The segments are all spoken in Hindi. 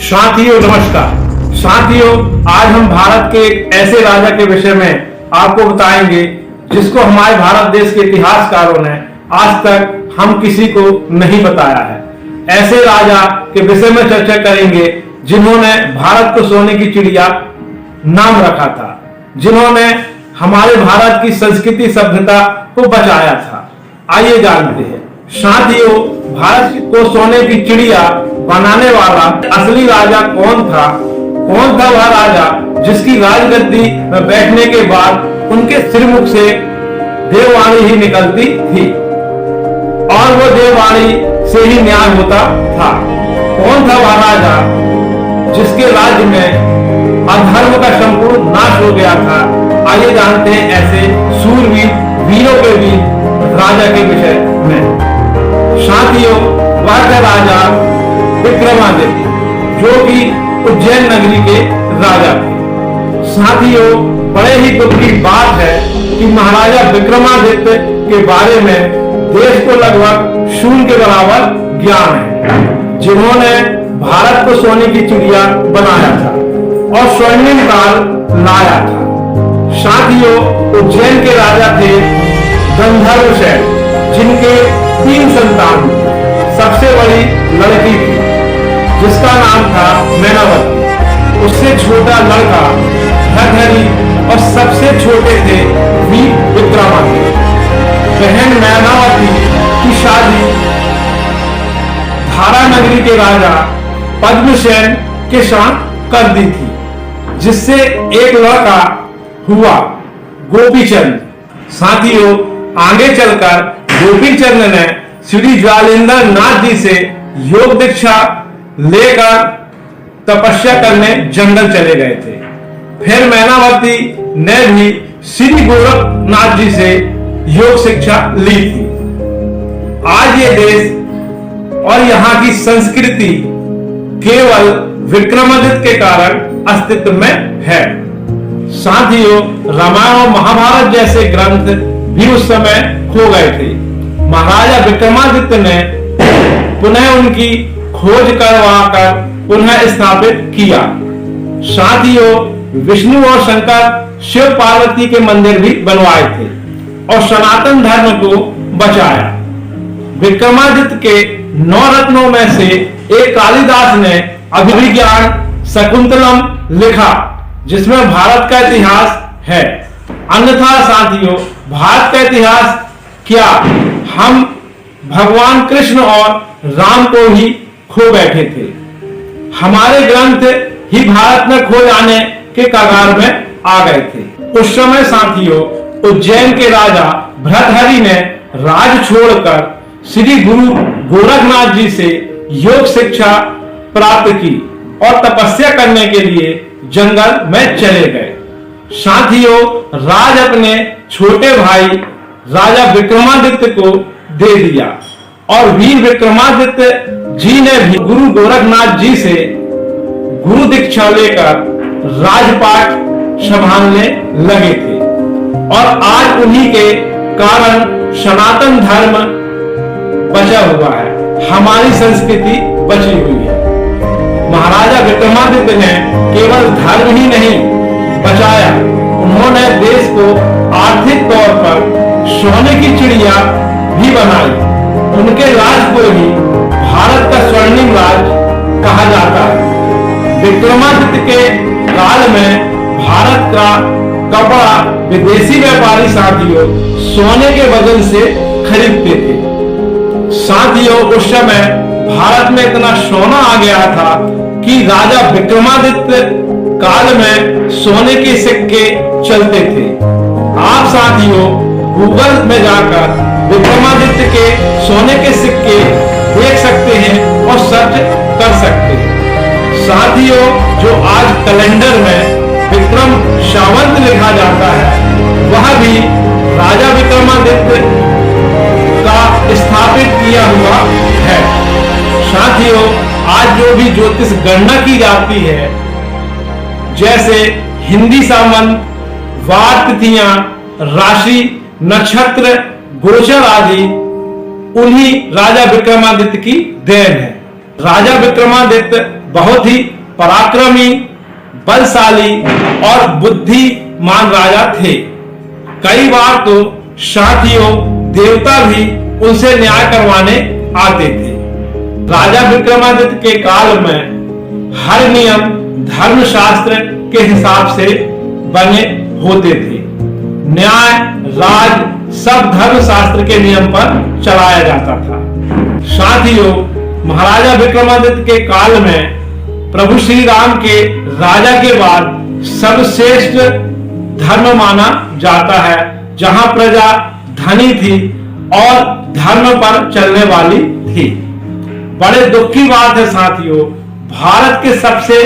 साथियों नमस्कार। साथियों, आज हम भारत के एक ऐसे राजा के विषय में आपको बताएंगे जिसको हमारे भारत देश के इतिहासकारों ने आज तक हम किसी को नहीं बताया है। ऐसे राजा के विषय में चर्चा करेंगे जिन्होंने भारत को सोने की चिड़िया नाम रखा था, जिन्होंने हमारे भारत की संस्कृति सभ्यता को बचाया था। आइए जानते हैं। साथियों, भारत को सोने की चिड़िया बनाने वाला असली राजा कौन था? कौन था वह राजा जिसकी राजगद्दी में बैठने के बाद उनके सिरमुख से देववाणी ही निकलती थी और वो देववाणी से ही न्याय होता था? कौन था वह राजा जिसके राज्य में अधर्म का संपूर्ण नाश हो गया था? आइए जानते हैं ऐसे सूरवीर वीरों के बीच राजा के विषय में। साथियों, वह था राजा विक्रमादित्य, जो कि उज्जैन नगरी के राजा थे। साथियों, बड़े ही दुख की बात है कि महाराजा विक्रमादित्य के बारे में देश को लगभग शून्य के बराबर ज्ञान है, जिन्होंने भारत को सोने की चिड़िया बनाया था और स्वर्णिम काल लाया था। साथियों, उज्जैन के राजा थे गंधर्वसेन, जिनके 3 संतान। सबसे बड़ी लड़की थी जिसका नाम था मैनावती, उससे छोटा लड़का भरथरी और सबसे छोटे थे वीर विक्रमादित्य। बहन मैनावती की शादी धारा नगरी के राजा पद्मसेन के साथ कर दी थी, जिससे एक लड़का हुआ गोपीचंद। साथियों, आगे चलकर गोपीचंद ने श्री ज्वालेंद्र नाथ जी से योग दीक्षा लेकर तपस्या करने जंगल चले गए थे। फिर मैनावती ने भी श्री गोरखनाथ जी से योग शिक्षा ली थी। आज ये देश और यहाँ की संस्कृति केवल विक्रमादित्य के कारण अस्तित्व में है। साथियों, रामायण और महाभारत जैसे ग्रंथ भी उस समय खो गए थे। महाराजा विक्रमादित्य ने पुनः उनकी खोज करवाकर पुनः स्थापित किया। साथियों, विष्णु और शंकर शिव पार्वती के मंदिर भी बनवाए थे और सनातन धर्म को बचाया। विक्रमादित्य के 9 रत्नों में से एक कालिदास ने अभिज्ञान शकुंतलम लिखा, जिसमें भारत का इतिहास है। अन्यथा साथियों, भारत का इतिहास क्या, हम भगवान कृष्ण और राम को ही खो बैठे थे। हमारे ग्रंथ ही भारत में खो जाने के कगार में आ गए थे। उस समय साथियों, उज्जैन के राजा भरथरी ने राज छोड़कर श्री गुरु गोरखनाथ जी से योग शिक्षा प्राप्त की और तपस्या करने के लिए जंगल में चले गए। साथियों, राज अपने छोटे भाई राजा विक्रमादित्य को दे दिया और वीर विक्रमादित्य जी ने भी गुरु गोरखनाथ जी से गुरु दीक्षा लेकर राजपाट संभालने लगे थे और आज उन्हीं के कारण सनातन धर्म बचा हुआ है, हमारी संस्कृति बची हुई है। महाराजा विक्रमादित्य ने केवल धर्म ही नहीं बचाया, उन्होंने देश को आर्थिक तौर पर सोने की चिड़िया भी बनाई। उनके राज को ही भारत का स्वर्णिम राज कहा जाता है। विक्रमादित्य के काल में भारत का कपड़ा विदेशी व्यापारी साथियों सोने के वजन से खरीदते थे। साथियों, उस समय भारत में इतना सोना आ गया था कि राजा विक्रमादित्य काल में सोने के सिक्के चलते थे। आप साथियों गूगल में जाकर विक्रमादित्य के सोने के सिक्के देख सकते हैं और सर्च कर सकते हैं। साथियों, जो आज कैलेंडर में विक्रम संवत लिखा जाता है, वह भी राजा विक्रमादित्य का स्थापित किया हुआ है। साथियों, आज जो भी ज्योतिष गणना की जाती है, जैसे हिंदी संवत, वार तिथियां, राशि, नक्षत्र, गोचर आदि, उन्हीं राजा विक्रमादित्य की देन है। राजा विक्रमादित्य बहुत ही पराक्रमी, बलशाली और बुद्धिमान राजा थे। कई बार तो साथियों देवता भी उनसे न्याय करवाने आते थे। राजा विक्रमादित्य के काल में हर नियम धर्मशास्त्र के हिसाब से बने होते थे। न्याय, राज सब धर्मशास्त्र के नियम पर चलाया जाता था। साथियों, महाराजा विक्रमादित्य के काल में प्रभु श्री राम के राजा के बाद सर्वश्रेष्ठ धर्म माना जाता है, जहां प्रजा धनी थी और धर्म पर चलने वाली थी। बड़े दुख की बात है साथियों, भारत के सबसे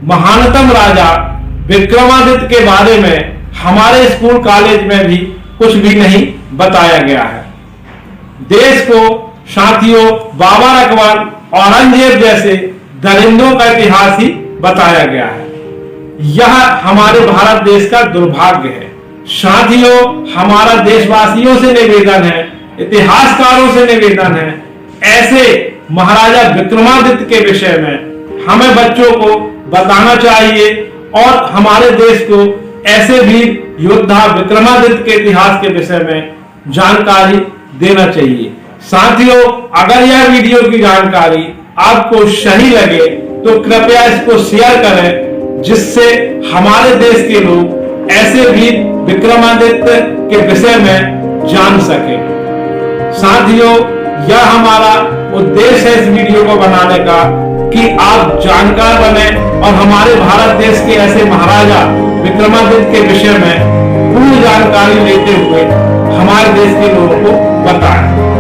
महानतम राजा विक्रमादित्य के बारे में हमारे स्कूल कॉलेज में भी कुछ भी नहीं बताया गया है। देश को साथियों बाबर, अकबर, औरंगजेब जैसे दरिंदों का इतिहास ही बताया गया है। यह हमारे भारत देश का दुर्भाग्य है। साथियों, हमारा देशवासियों से निवेदन है, इतिहासकारों से निवेदन है, ऐसे महाराजा विक्रमादित्य के विषय में हमें बच्चों को बताना चाहिए और हमारे देश को ऐसे भी योद्धा विक्रमादित्य के इतिहास के विषय में जानकारी देना चाहिए। साथियों, अगर यह वीडियो की जानकारी आपको सही लगे तो कृपया इसको शेयर करें, जिससे हमारे देश के लोग ऐसे भी विक्रमादित्य के विषय में जान सके। साथियों, यह हमारा उद्देश्य है इस वीडियो को बनाने का कि आप जानकार बने और हमारे भारत देश के ऐसे महाराजा विक्रमादित्य के विषय में पूर्ण जानकारी लेते हुए हमारे देश के लोगों को बताएं।